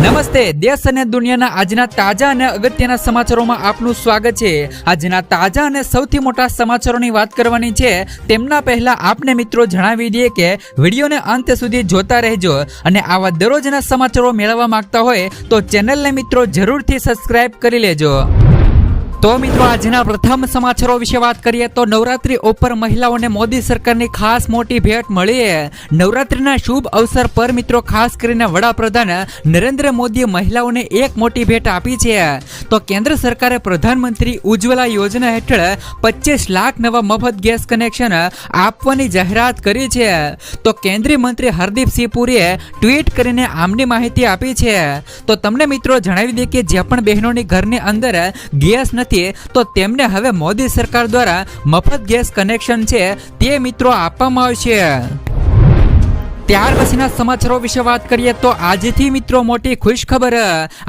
નમસ્તે, દેશ અને દુનિયાના આજના તાજા અને અગત્યના સમાચારોમાં આપનું સ્વાગત છે। આજના તાજા અને સૌથી મોટા સમાચારોની વાત કરવાની છે। તેમના પહેલા આપને મિત્રો જણાવી દઈએ કે વિડીયોને અંત સુધી જોતા રહેજો અને આવા દરરોજના સમાચારો મેળવવા માંગતા હોય તો ચેનલને મિત્રો જરૂરથી સબસ્ક્રાઇબ કરી લેજો। તો મિત્રો આજના પ્રથમ સમાચારો વિશે વાત કરીએ તો નવરાત્રી ઉપર મહિલાઓને મોદી સરકારની ખાસ મોટી ભેટ મળી। નવરાત્રીના શુભ અવસર પર મિત્રો ખાસ કરીને વડાપ્રધાન નરેન્દ્ર મોદીએ મહિલાઓને એક મોટી ભેટ આપી છે। તો કેન્દ્ર સરકારે પ્રધાનમંત્રી ઉજ્જવલા યોજના હેઠળ 25 લાખ નવા મફત ગેસ કનેક્શન આપવાની જાહેરાત કરી છે। તો કેન્દ્રીય મંત્રી હરદીપસિંહ પુરીએ ટ્વીટ કરીને આમની માહિતી આપી છે। તો તમને મિત્રો જણાવી દે કે જે પણ બહેનોની ઘરની અંદર ગેસ નથી તો તેમને હવે મોદી સરકાર દ્વારા મફત ગેસ કનેક્શન છે તે મિત્રો આપવામાં આવશે। ત્યાર પછીના સમાચારો વિશે વાત કરીએ તો આજથી મિત્રો મોટી ખુશખબર।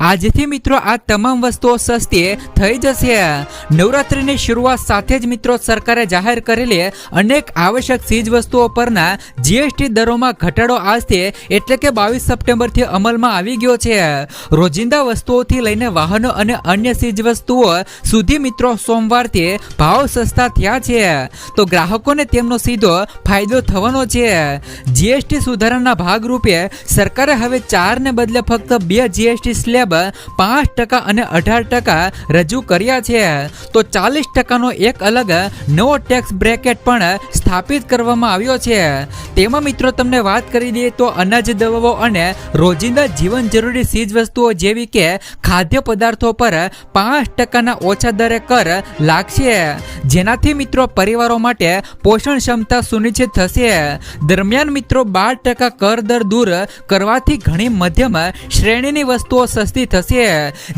આજથી મિત્રો આ તમામ વસ્તુઓ સસ્તી થઈ જશે। નવરાત્રીની શરૂઆત સાથે જ મિત્રો સરકારે જાહેર કરેલી અનેક આવશ્યક ચીજ વસ્તુઓ પરના જીએસટી દરોમાં ઘટાડો આજથી એટલે કે 22 સપ્ટેમ્બરથી અમલમાં આવી ગયો છે। રોજિંદા વસ્તુઓથી લઈને વાહનો અને અન્ય ચીજ વસ્તુઓ સુધી મિત્રો સોમવારથી ભાવ સસ્તા થયા છે। તો ગ્રાહકોને તેમનો સીધો ફાયદો થવાનો છે। જીએસટી સુધારાના ભાગરૂપે સરકારે હવે 4 ને બદલે ફક્ત 2 જીએસટી સ્લેબ 5% અને 18% રજૂ કર્યા છે। તો 40%નો એક અલગ નવો ટેક્સ બ્રેકેટ પણ સ્થાપિત કરવામાં આવ્યો છે। તેમાં મિત્રો તમને વાત કરી દઈએ તો અનાજ, દવાઓ અને રોજિંદા જીવન જરૂરી ચીજ વસ્તુઓ જેવી કે ખાદ્ય પદાર્થો પર 5%ના ઓછા દરે કર લાગશે, જેનાથી મિત્રો પરિવારો માટે પોષણ ક્ષમતા સુનિશ્ચિત થશે। દરમિયાન મિત્રો 12% કર દર દૂર કરવાથી ઘણી મધ્યમ શ્રેણીની વસ્તુઓ સસ્તી થશે,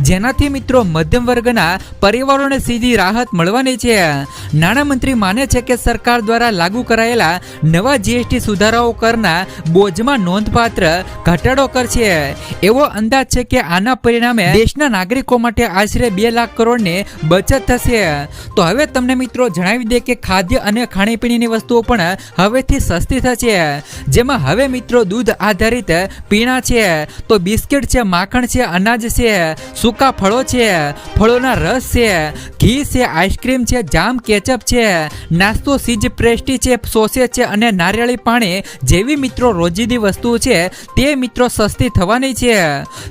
જેનાથી મિત્રો મધ્યમ વર્ગના પરિવારોને સીધી રાહત મળવાની છે। નાણામંત્રી માને છે કે સરકાર દ્વારા લાગુ કરાયેલા નવા જીએસટી સુધારાઓ કરના બોજમાં નોંધપાત્ર ઘટાડો કરશે। એવો અંદાજ છે કે આના પરિણામે દેશના નાગરિકો માટે આશરે 2 લાખ કરોડની બચત થશે। તો હવે તમને મિત્રો જણાવી દે કે ખાદ્ય અને ખાણીપીણીની વસ્તુઓ પણ હવેથી સસ્તી થશે, જેમાં હવે મિત્રો દૂધ આધારિત પીણા છે, તો બિસ્કિટ છે, માખણ છે, અનાજ છે, સૂકા ફળો છે, ફળોના રસ છે, ઘી છે, આઈસ્ક્રીમ છે, જામ, કેચઅપ છે, નાસ્તો, ચીઝ પેસ્ટ્રી છે, સોસેજ છે અને નારિયેળી પાણી જેવી મિત્રો રોજિંદી વસ્તુઓ છે તે મિત્રો સસ્તી થવાની છે।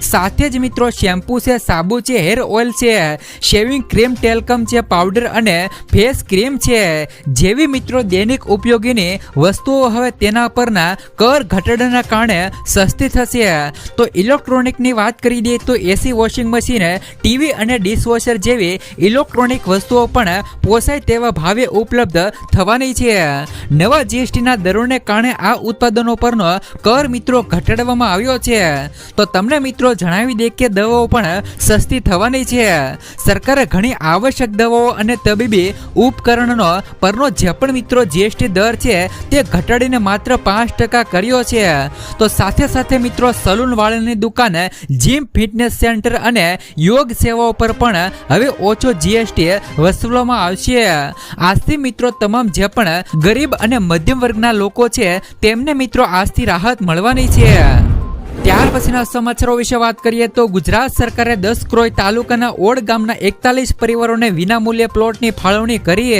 સાથે જ મિત્રો શેમ્પુ છે, સાબુ છે, હેર ઓઇલ છે, શેવિંગ ક્રીમ, ટેલ્કમ છે, પાવડર અને ફેસ ક્રીમ છે જેવી મિત્રો દૈનિક ઉપયોગીની વસ્તુઓ હવે તેના પરના કર ઘટાડાના કારણે સસ્તી થશે। તો ઇલેક્ટ્રોનિકની વાત કરી દઈએ તો એસી, વોશિંગ મશીન, ટીવી અને ડિશવોશર જેવી ઇલેક્ટ્રોનિક વસ્તુઓ પણ પોસાય તેવા ભાવે ઉપલબ્ધ થવાની છે। નવા જીએસટીના દરોને કારણે આ ઉત્પાદનો પરનો કર મિત્રો ઘટાડવામાં આવ્યો છે। તો તમને મિત્રો જણાવી દે કે દવાઓ પણ સસ્તી થવાની છે। સરકારે ઘણી આવશ્યક દવાઓ અને તબીબી ઉપકરણનો પરનો જે પણ મિત્રો જીએસટી દર છે તે ઘટાડીને માત્ર 5% કર્યો છે। તો સાથે સાથે મિત્રો સલૂન વાળાની દુકાન, જીમ, ફિટનેસ સેન્ટર અને યોગ સેવાઓ પર પણ હવે ઓછો જીએસટી વસૂલવામાં આવશે। આજથી મિત્રો તમામ જે પણ ગરીબ અને મધ્યમ વર્ગના લોકો છે તેમને મિત્રો આજથી રાહત મળવાની છે। ત્યાર પછીના સમાચારો વિશે વાત કરીએ તો ગુજરાત સરકારે 10 ક્રોઈ તાલુકાના ઓડ ગામના 41 પરિવારોને વિનામૂલ્યે પ્લોટની ફાળવણી કરી।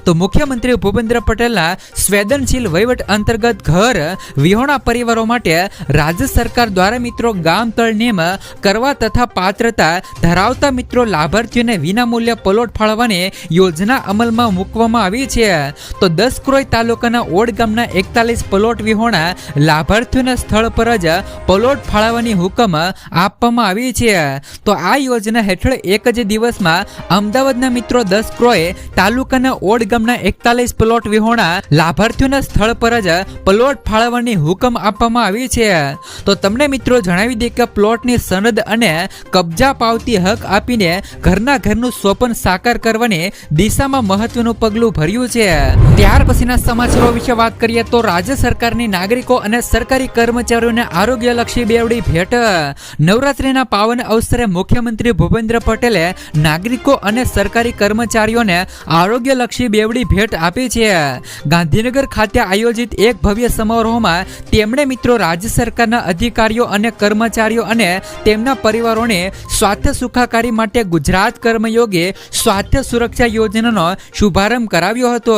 તો મુખ્યમંત્રી ભૂપેન્દ્ર પટેલના સંવેદનશીલ વહીવટ અંતર્ગત ઘર વિહોણા પરિવારો માટે રાજ્ય સરકાર દ્વારા મિત્રો ગામ તળ નિયમ કરવા તથા પાત્રતા ધરાવતા મિત્રો લાભાર્થીઓને વિનામૂલ્યે પ્લોટ ફાળવવાની યોજના અમલમાં મૂકવામાં આવી છે। તો 10 ક્રોઈ તાલુકાના ઓડ ગામના 41 પ્લોટ વિહોણા લાભાર્થીઓના સ્થળ પર જ પ્લોટ ફાળવવાની હુકમ આપવામાં આવી છે। તો આ યોજના હેઠળ એક જ દિવસમાં અમદાવાદના મિત્રો 10 ક્રોઈ તાલુકાના ઓડ ગામના 41 પ્લોટ વિહોણા લાભાર્થીઓના સ્થળ પર જ પ્લોટ ફાળવવાની હુકમ આપવામાં આવી છે। તો તમને મિત્રો જણાવી દે કે પ્લોટની સનદ અને કબજા પાવતી હક આપીને ઘરનું સ્વપ્ન સાકાર કરવાની દિશામાં મહત્વનું પગલું ભર્યું છે। ત્યાર પછીના સમાચારો વિશે વાત કરીએ તો રાજ્ય સરકારની નાગરિકો અને સરકારી કર્મચારીઓને આરોગ્યલક્ષી બેવડી ભેટ. નવરાત્રિના પાવન અવસરે મુખ્યમંત્રી ભૂપેન્દ્ર પટેલે નાગરિકો અને સરકારી કર્મચારીઓને આરોગ્યલક્ષી બેવડી ભેટ આપી છે. ગાંધીનગર ખાતે આયોજિત એક ભવ્ય સમારોહમાં તેમણે મિત્રો રાજ્ય સરકારના અધિકારીઓ અને કર્મચારીઓ અને તેમના પરિવારોને સ્વાસ્થ્ય સુખાકારી માટે ગુજરાત કર્મયોગી સ્વાસ્થ્ય સુરક્ષા યોજનાનો શુભારંભ કરાવ્યો હતો.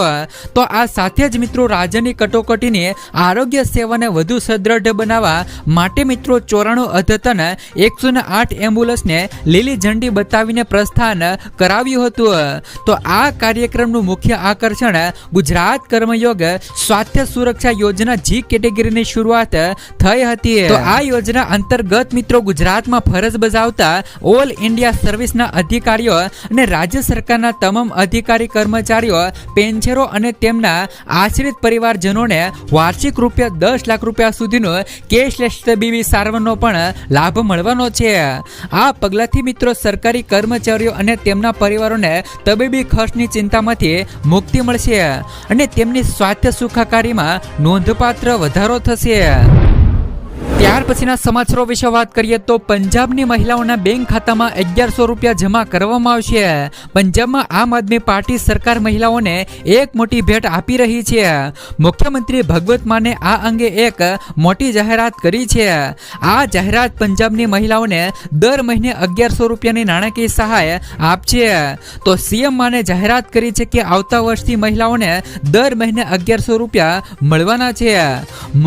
તો આ સાથે જ મિત્રો રાજ્યની કટોકટીની આરોગ્ય સેવાને વધુ સદ્રઢ બનાવવા માટે મિત્રો 94 અદ્યતન 108 એમ્બ્યુલન્સને લીલી ઝંડી બતાવીને પ્રસ્થાન કરાવ્યું હતું. તો આ કાર્યક્રમનું મુખ્ય આકર્ષણ ગુજરાત કર્મયોગ સ્વાસ્થ્ય સુરક્ષા યોજના જી કેટેગરીની શરૂઆત થઈ હતી. તો આ યોજના અંતર્ગત મિત્રો ગુજરાતમાં ફરજ બજાવતા ઓલ ઇન્ડિયા સર્વિસના અધિકારીઓ અને રાજ્ય સરકારના તમામ અધિકારી કર્મચારીઓ પેન્શનરો અને તેમના આશ્રિત પરિવારજનોને વાર્ષિક ₹10 લાખ સુધીનો કેશલેસ તબીબી સારવારનો પણ લાભ મળવાનો છે. આ પગલાથી મિત્રો સરકારી કર્મચારીઓ અને તેમના પરિવારોને તબીબી ખર્ચની ચિંતામાંથી મુક્તિ મળશે અને તેમની સ્વાસ્થ્ય સુખાકારીમાં નોંધપાત્ર વધારો થશે. ત્યાર પછીના સમાચારો વિશે વાત કરીએ તો પંજાબની મહિલાઓના બેંક ખાતામાં ₹1100 જમા કરવામાં આવશે. પંજાબમાં આમ આદમી પાર્ટી સરકાર મહિલાઓને એક મોટી ભેટ આપી રહી છે. મુખ્યમંત્રી ભગવત માને આ અંગે એક મોટી જાહેરાત કરી છે. આ જાહેરાત પંજાબની મહિલાઓને દર મહિને ₹1100ની નાણાકીય સહાય આપશે. તો સીએમ માને જાહેરાત કરી છે કે આવતા વર્ષથી મહિલાઓને દર મહિને ₹1100 મળવાના છે.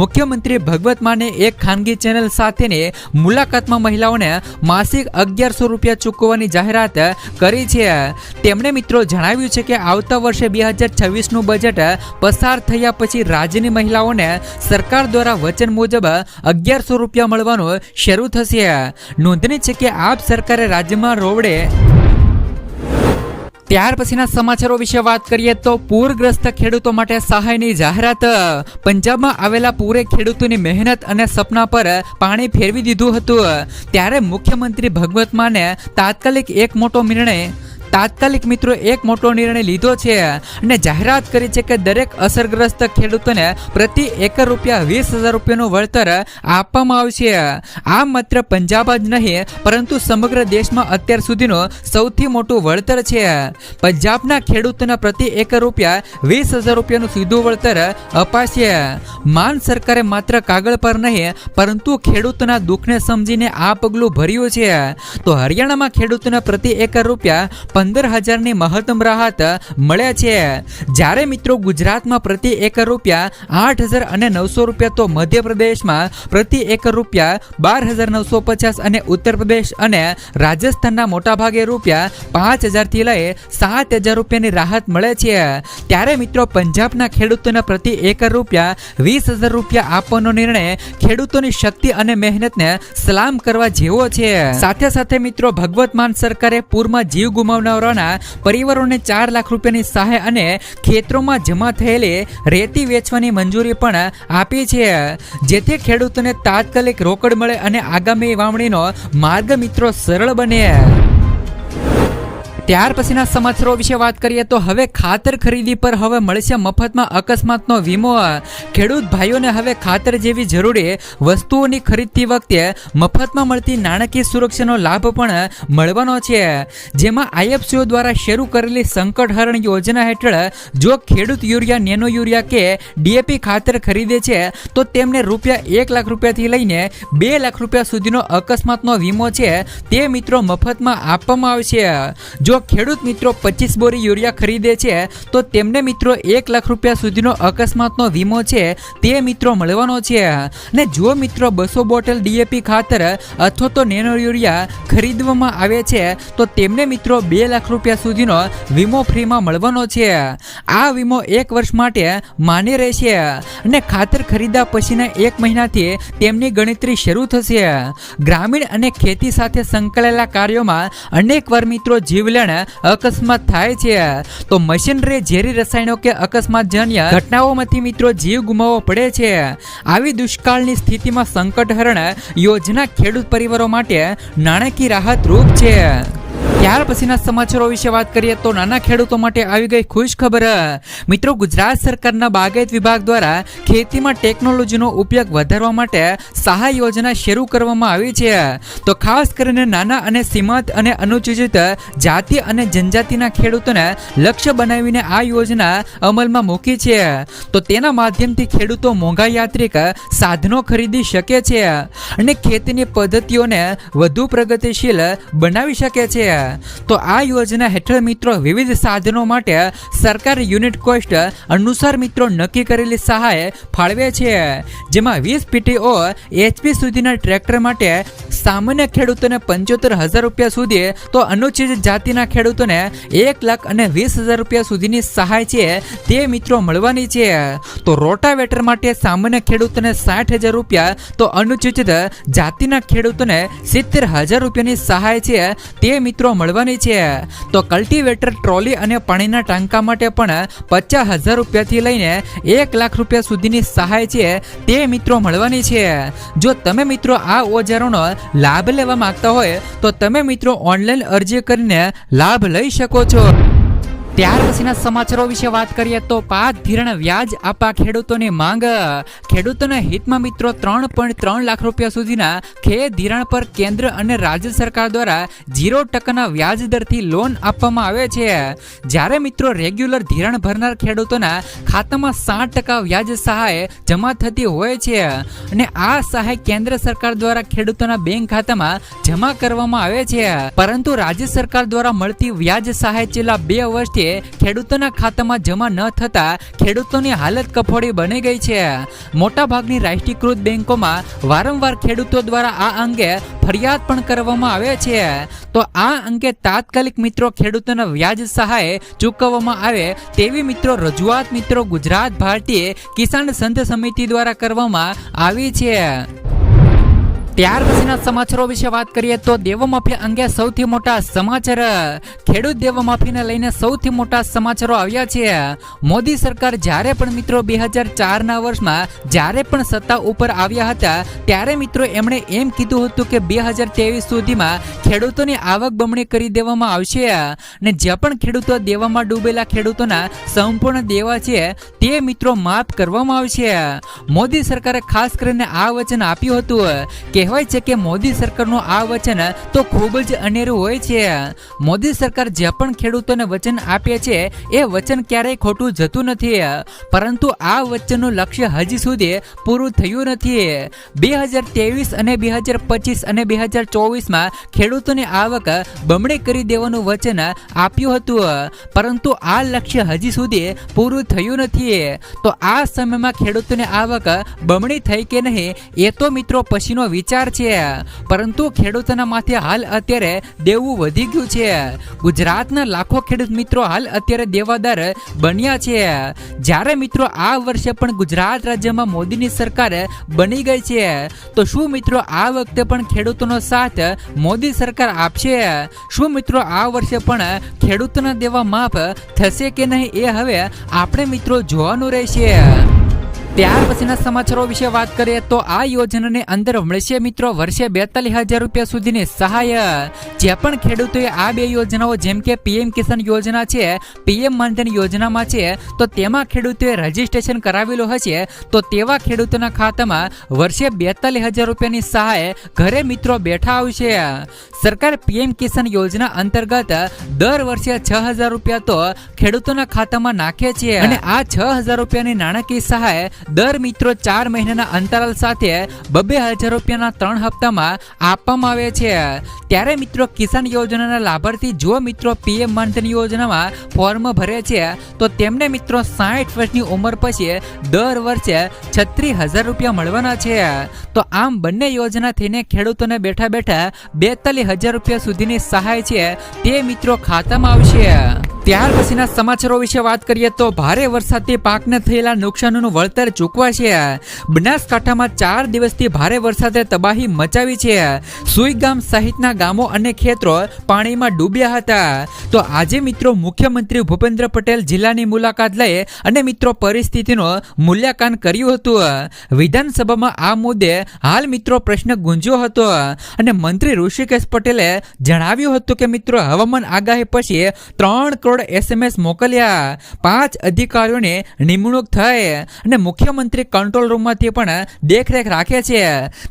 મુખ્યમંત્રી ભગવત માને એક ખાનગી ચેનલ સાથેની મુલાકાતમાં મહિલાઓને માસિક ₹1100 ચૂકવવાની જાહેરાત કરી છે. તેમણે મિત્રો જણાવ્યું છે કે આવતા વર્ષે 2026નું બજેટ પસાર થયા પછી રાજ્યની મહિલાઓને સરકાર દ્વારા વચન મુજબ ₹1100 મળવાનું શરૂ થશે. નોંધનીય છે કે આપ સરકારે રાજ્યમાં રોવડે ત્યાર પછીના સમાચારો વિશે વાત કરીએ તો પૂરગ્રસ્ત ખેડૂતો માટે સહાયની જાહેરાત. પંજાબમાં આવેલા પૂરે ખેડૂતોની મહેનત અને સપના પર પાણી ફેરવી દીધું હતું. ત્યારે મુખ્યમંત્રી ભગવત માને તાત્કાલિક એક મોટો નિર્ણય લીધો છે અને જાહેરાત કરી છે કે દરેક અસરગ્રસ્ત ખેડૂતોને પ્રતિ એકર ₹20,000નું વળતર આપવામાં આવશે. આ માત્ર પંજાબ જ નહીં પરંતુ સમગ્ર દેશમાં અત્યાર સુધીનું સૌથી મોટું વળતર છે. પંજાબના ખેડૂતોને પ્રતિ એકર ₹20,000નું સીધું વળતર અપાશે. માન સરકારે માત્ર કાગળ પર નહીં પરંતુ ખેડૂતોના દુઃખને સમજીને આ પગલું ભર્યું છે. તો હરિયાણામાં ખેડૂતોને પ્રતિ એકર ₹15,000ની મહત્તમ રાહત મળે છે. જ્યારે મિત્રો ગુજરાતમાં પ્રતિ એકર ₹8,900 તો મધ્યપ્રદેશમાં પ્રતિ એકર ₹12,950 અને ઉત્તર પ્રદેશ અને રાજસ્થાનના મોટાભાગે ₹5,000થી લઈ ₹7,000ની રાહત મળે છે. ત્યારે મિત્રો પંજાબના ખેડૂતોને પ્રતિ એકર ₹20,000 આપવાનો નિર્ણય ખેડૂતોની શક્તિ અને મહેનતને સલામ કરવા જેવો છે. સાથે સાથે મિત્રો ભગવત માન સરકારે પૂરમાં જીવ ગુમાવનારાના પરિવારોને ₹4 લાખની સહાય અને ખેતરોમાં જમા થયેલી રેતી વેચવાની મંજૂરી પણ આપી છે, જેથી ખેડૂતોને તાત્કાલિક રોકડ મળે અને આગામી વાવણીનો માર્ગ મિત્રો સરળ બને. ત્યાર પછીના સમાચારો વિશે વાત કરીએ તો હવે ખાતર ખરીદી પર હવે મળશે મફતમાં અકસ્માતનો વીમો. ખેડૂત ભાઈઓને હવે ખાતર જેવી જરૂરી વસ્તુઓની ખરીદતી વખતે મફતમાં મળતી નાણાકીય સુરક્ષાનો લાભ પણ મળવાનો છે. જેમાં આઈએફસીઓ દ્વારા શરૂ કરેલી સંકટ હરણ યોજના હેઠળ જો ખેડૂત યુરિયા, નેનો યુરિયા કે ડીએપી ખાતર ખરીદે છે તો તેમને ₹1 લાખથી લઈને ₹2 લાખ સુધીનો અકસ્માતનો વીમો છે તે મિત્રો મફતમાં આપવામાં આવશે. જો ખેડૂત મિત્રો 25 બોરી યુરિયા ખરીદે છે તો તેમને મિત્રો ₹1 લાખ સુધીનો અકસ્માતનો વીમો છે તે મિત્રો મળવાનો છે. અને જો મિત્રો 200 બોટલ ડીએપી ખાતર અથવા તો નેનો યુરિયા ખરીદવામાં આવે છે તો તેમને મિત્રો ₹2 લાખ સુધીનો વીમો ફ્રીમાં મળવાનો છે. આ વીમો 1 વર્ષ માટે માન્ય રહેશે અને ખાતર ખરીદ્યા પછીના 1 મહિનાથી તેમની ગણતરી શરૂ થશે. ગ્રામીણ અને ખેતી સાથે સંકળાયેલા કાર્યોમાં અનેકવાર મિત્રો જીવલેણ અકસ્માત થાય છે. તો મશીનરી, ઝેરી રસાયણો કે અકસ્માતજન્ય ઘટનાઓમાંથી મિત્રો જીવ ગુમાવવો પડે છે. આવી દુષ્કાળની સ્થિતિમાં સંકટ હરણ યોજના ખેડૂત પરિવારો માટે નાણાકીય રાહત રૂપ છે. ત્યાર પછીના સમાચારો વિશે વાત કરીએ તો નાના ખેડૂતો માટે આવી ગઈ ખુશ ખબર. મિત્રો, ગુજરાત સરકારના બાગાયત વિભાગ દ્વારા ખેતીમાં ટેકનોલોજીનો ઉપયોગ વધારવા માટે સહાય યોજના શરૂ કરવામાં આવી છે. તો ખાસ કરીને નાના અને સીમાંત અને અનુસૂચિત જાતિ અને જનજાતિના ખેડૂતોને લક્ષ્ય બનાવીને આ યોજના અમલમાં મૂકી છે. તો તેના માધ્યમથી ખેડૂતો મોંઘા યાત્રિક સાધનો ખરીદી શકે છે અને ખેતીની પદ્ધતિઓને વધુ પ્રગતિશીલ બનાવી શકે છે. તો આ યોજના હેઠળ મિત્રો વિવિધ સાધનો માટે સરકાર યુનિટ કોસ્ટ અનુસાર મિત્રો નક્કી કરેલી સહાય ફાળવે છે, જેમાં 20 PTO HP સુધીના ટ્રેક્ટર માટે સામાન્ય ખેડૂતોને 75,000 રૂપિયા સુધી, તો અનુસૂચિત જાતિના ખેડૂતોને 1,20,000 રૂપિયા સુધીની સહાય છે તે મિત્રો મળવાની છે. તો રોટાવેટર માટે સામાન્ય ખેડૂતોને 60,000 રૂપિયા, તો અનુસૂચિત જાતિના ખેડૂતોને 70,000 રૂપિયાની સહાય છે તે મિત્રો મળવાની છે. તો કલ્ટિવેટર, ટ્રોલી અને પાણીના ટાંકા માટે પણ 50,000 રૂપિયાથી લઈને 1,00,000 રૂપિયા સુધીની સહાય છે તે મિત્રો મળવાની છે. જો તમે મિત્રો આ ઓજારોનો લાભ લેવા માંગતા હોય તો તમે મિત્રો ઓનલાઈન અરજી કરીને લાભ લઈ શકો છો. ત્યાર પછીના સમાચારો વિશે વાત કરીએ તો પાક ધિરાણ વ્યાજ આપવા ખેડૂતોની માંગ. ખેડૂતોના હિતમાં મિત્રો 3.3 લાખ રૂપિયા સુધીના ખેત ધિરાણ પર કેન્દ્ર અને રાજ્ય સરકાર દ્વારા 0% વ્યાજ દરથી લોન આપવામાં આવે છે. જ્યારે મિત્રો રેગ્યુલર ધિરાણ ભરનાર ખેડૂતોના ખાતામાં 60% વ્યાજ સહાય જમા થતી હોય છે અને આ સહાય કેન્દ્ર સરકાર દ્વારા ખેડૂતોના બેંક ખાતામાં જમા કરવામાં આવે છે. પરંતુ રાજ્ય સરકાર દ્વારા મળતી વ્યાજ સહાય છેલ્લા 2 વર્ષથી ખેડૂતોના ખાતામાં જમા ન થતા ખેડૂતોની હાલત કફોડી બની ગઈ છે. મોટા ભાગની રાષ્ટ્રીયકૃત બેંકોમાં વારંવાર ખેડૂતો દ્વારા આ અંગે ફરિયાદ પણ કરવામાં આવે છે. તો આ અંગે તાત્કાલિક મિત્રો ખેડૂતોના વ્યાજ સહાય ચૂકવવામાં આવે તેવી મિત્રો રજૂઆત મિત્રો ગુજરાત ભારતીય કિસાન સંઘ સમિતિ દ્વારા કરવામાં આવી છે. ત્યાર પછીના સમાચારો વિશે વાત કરીએ તો દેવમાફી અંગે સૌથી મોટા સમાચાર. ખેડૂત દેવમાફીને લઈને સૌથી મોટા સમાચારો આવ્યા છે. મોદી સરકાર જ્યારે પણ મિત્રો 2004ના વર્ષમાં જ્યારે પણ સત્તા ઉપર આવ્યા હતા ત્યારે મિત્રો એમણે એમ કીધું હતું કે 2023 સુધીમાં ખેડૂતોની આવક બમણી કરી દેવામાં આવશે અને જે પણ ખેડૂતો દેવામાં ડૂબેલા ખેડૂતોના સંપૂર્ણ દેવા છે તે મિત્રો માફ કરવામાં આવશે. મોદી સરકારે ખાસ કરીને આ વચન આપ્યું હતું. કહેવાય છે કે મોદી સરકારનું આ વચન તો ખૂબ જ અનેરું હોય છે. મોદી સરકાર જે પણ ખેડૂતોને વચન આપે છે એ વચન ક્યારેય ખોટું જતું નથી, પરંતુ આ વચનનું લક્ષ્ય હજી સુધી પૂરું થયું નથી. 2023 અને 2025 અને 2024માં ખેડૂતોની આવક બમણી કરી દેવાનું વચન આપ્યું હતું, પરંતુ આ લક્ષ્ય હજી સુધી પૂરું થયું નથી. તો આ સમયમાં ખેડૂતોની આવક બમણી થઈ કે નહીં એ તો મિત્રો પછીનો વિચાર છે, પરંતુ ખેડૂતોના માથે હાલ અત્યારે દેવું વધી ગયું છે. ગુજરાતના લાખો ખેડૂત મિત્રો હાલ અત્યારે દેવાદાર બન્યા છે. જ્યારે મિત્રો આ વર્ષે પણ ગુજરાત રાજ્યમાં મોદીની સરકાર બની ગઈ છે, તો શું મિત્રો આ વખતે પણ ખેડૂતોનો સાથ મોદી સરકાર આપશે? શું મિત્રો આ વર્ષે પણ ખેડૂતોના દેવા માફ થશે કે નહીં એ હવે આપણે મિત્રો જોવાનું રહેશે. ત્યાર પછીના સમાચારો વિશે વાત કરીએ તો આ યોજનાની અંદર મળશે મિત્રો વર્ષે 42,000 રૂપિયા સુધીની સહાય. જે પણ ખેડૂતોએ આ 2 યોજનાઓ જેમ કે PM કિસાન યોજના છે, PM માનધન યોજનામાં છે, તો તેમાં ખેડૂતોએ રજીસ્ટ્રેશન કરાવેલું હશે તો તેવા ખેડૂતોના ખાતામાં વર્ષે 42,000 રૂપિયાની સહાય ઘરે મિત્રો બેઠા આવશે. સરકાર PM કિસાન યોજના અંતર્ગત દર વર્ષે 6,000 રૂપિયા તો ખેડૂતોના ખાતામાં નાખે છે અને આ 6,000 રૂપિયાની નાણાકીય સહાય દર મિત્રો 4 મહિનાના અંતરાલ સાથે 2,000 રૂપિયાના 3 હપ્તામાં આપવામાં આવે છે. ત્યારે મિત્રો કિસાન યોજનાના લાભાર્થી જો મિત્રો PM માનધન યોજનામાં ફોર્મ ભરે છે તો તેમને મિત્રો 60 વર્ષની ઉંમર પછી દર વર્ષે 36,000 રૂપિયા મળવાના છે. તો આમ બંને યોજના થઈને ખેડૂતોને બેઠા બેઠા 42,000 રૂપિયા સુધીની સહાય છે તે મિત્રો ખાતામાં આવશે. ત્યાર પછીના સમાચારો વિશે વાત કરીએ તો ભારે વરસાદથી પાકને થયેલા નુકસાનનું વળતર ચૂકવા છે। બનાસકાંઠામાં 4 દિવસથી ભારે વરસાદે તબાહી મચાવી છે। સુઈગામ સહિતના ગામો અને ખેતરો પાણીમાં ડૂબ્યા હતા। તો આજે મિત્રો મુખ્યમંત્રી ભૂપેન્દ્ર પટેલ જિલ્લાની મુલાકાત લઈ અને મિત્રો પરિસ્થિતિનું મૂલ્યાંકન કર્યું હતું। વિધાનસભામાં આ મુદ્દે હાલ મિત્રો પ્રશ્ન ગુંજ્યો હતો અને મંત્રી ઋષિકેશ પટેલે જણાવ્યું હતું કે મિત્રો હવામાન આગાહી પછી 3 કરોડ SMS મોકલ્યા, 5 અધિકારીઓની નિમણૂક થઈ અને મુખ્યમંત્રી કંટ્રોલ રૂમમાંથી પણ દેખરેખ રાખે છે।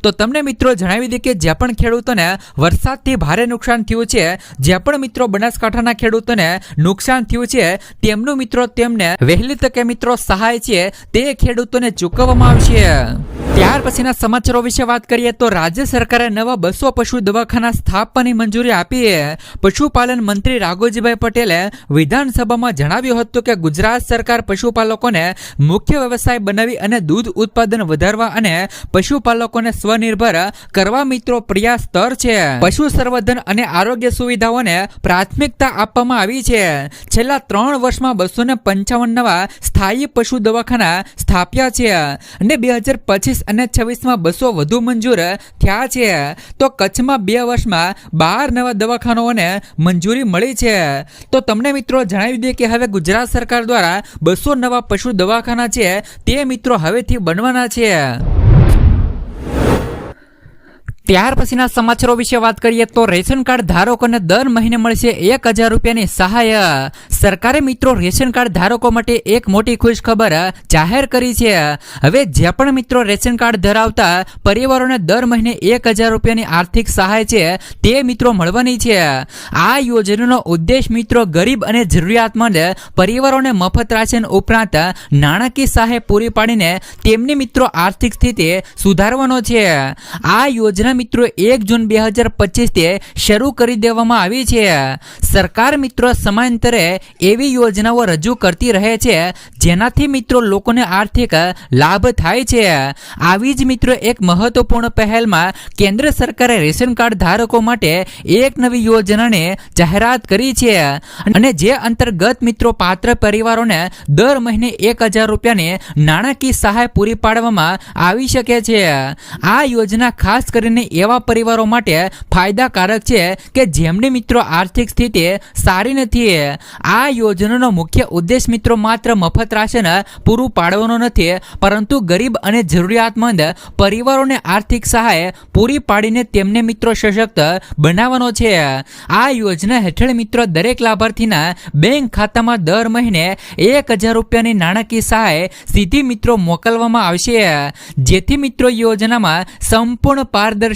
તો તમને મિત્રો જણાવી દઈએ કે જે પણ ખેડૂતોને વરસાદથી ભારે નુકસાન થયું છે, જે પણ મિત્રો બનાસકાંઠાના ખેડૂતોને નુકસાન થયું છે, તેમનું મિત્રો તેમને વહેલી તકે મિત્રો સહાય છે તે ખેડૂતોને ચૂકવવામાં આવશે। ત્યાર પછીના સમાચારો વિશે વાત કરીએ તો રાજ્ય સરકારે નવા 200 પશુ દવાખાના સ્થાપવાની મંજૂરી આપી। પશુપાલન મંત્રી રાઘોજીભાઈ પટેલે વિધાનસભામાં જણાવ્યું હતું કે ગુજરાત સરકાર પશુપાલકોને મુખ્ય વ્યવસાય બનાવી અને દૂધ ઉત્પાદન વધારવા અને પશુપાલકોને સ્વનિર્ભર કરવા મિત્રો પ્રયાસ તર છે। પશુ સંવર્ધન અને આરોગ્ય સુવિધાઓને પ્રાથમિકતા આપવામાં આવી છે। છેલ્લા 3 વર્ષમાં 255 નવા સ્થાયી પશુ દવાખાના સ્થાપ્યા છે અને 2025 અને 26માં 200 વધુ મંજૂર થયા છે। તો કચ્છમાં 2 વર્ષમાં 12 નવા દવાખાનાઓને મંજૂરી મળી છે। તો તમને મિત્રો જણાવી દઈએ કે હવે ગુજરાત સરકાર દ્વારા 200 નવા પશુ દવાખાના છે તે મિત્રો હવેથી બનવાના છે। ત્યાર પછીના સમાચારો વિશે વાત કરીએ તો રેશન કાર્ડ ધારકોને દર મહિને મળશે 1000 રૂપિયાની સહાય। સરકારે મિત્રો રેશન કાર્ડ ધારકો માટે એક મોટી ખુશખબર જાહેર કરી છે। હવે જે પણ મિત્રો રેશન કાર્ડ ધરાવતા પરિવારોને દર મહિને 1000 રૂપિયાની આર્થિક સહાય છે તે મિત્રો મળવાની છે। આ યોજનાનો ઉદ્દેશ મિત્રો ગરીબ અને જરૂરિયાતમંદ પરિવારોને મફત રાશન ઉપરાંત નાણાકીય સહાય પૂરી પાડીને તેમની મિત્રો આર્થિક સ્થિતિ સુધારવાનો છે। આ યોજના મિત્રો 1 જૂન 2025 થી શરૂ કરી દેવામાં આવી છે। સરકાર મિત્રો સમાંતરે એવી યોજનાઓ રજૂ કરતી રહે છે જેનાથી મિત્રો લોકોને આર્થિક લાભ થાય છે। આવી જ મિત્રો એક મહત્વપૂર્ણ પહેલમાં કેન્દ્ર સરકારે રેશન કાર્ડ ધારકો માટે એક નવી યોજનાની જાહેરાત કરી છે અને જે અંતર્ગત મિત્રો પાત્ર પરિવારોને દર મહિને 1000 રૂપિયાની નાણાકીય સહાય પૂરી પાડવામાં આવી શકે છે। આ યોજના ખાસ કરીને એવા પરિવારો માટે ફાયદાકારક છે કે જેમની મિત્રો આર્થિક સ્થિતિ સારી નથી। આ યોજનાનો મુખ્ય ઉદ્દેશ મિત્રો માત્ર મફત રાશન પૂરું પાડવાનો નથી, પરંતુ ગરીબ અને જરૂરિયાતમંદ પરિવારોને આર્થિક સહાય પૂરી પાડીને તેમને મિત્રો સશક્ત બનાવવાનો છે। આ યોજના હેઠળ મિત્રો દરેક લાભાર્થીના બેંક ખાતામાં દર મહિને 1000 રૂપિયાની નાણાકીય સહાય સીધી મિત્રો મોકલવામાં આવશે, જેથી મિત્રો યોજનામાં સંપૂર્ણ પારદર્શિતા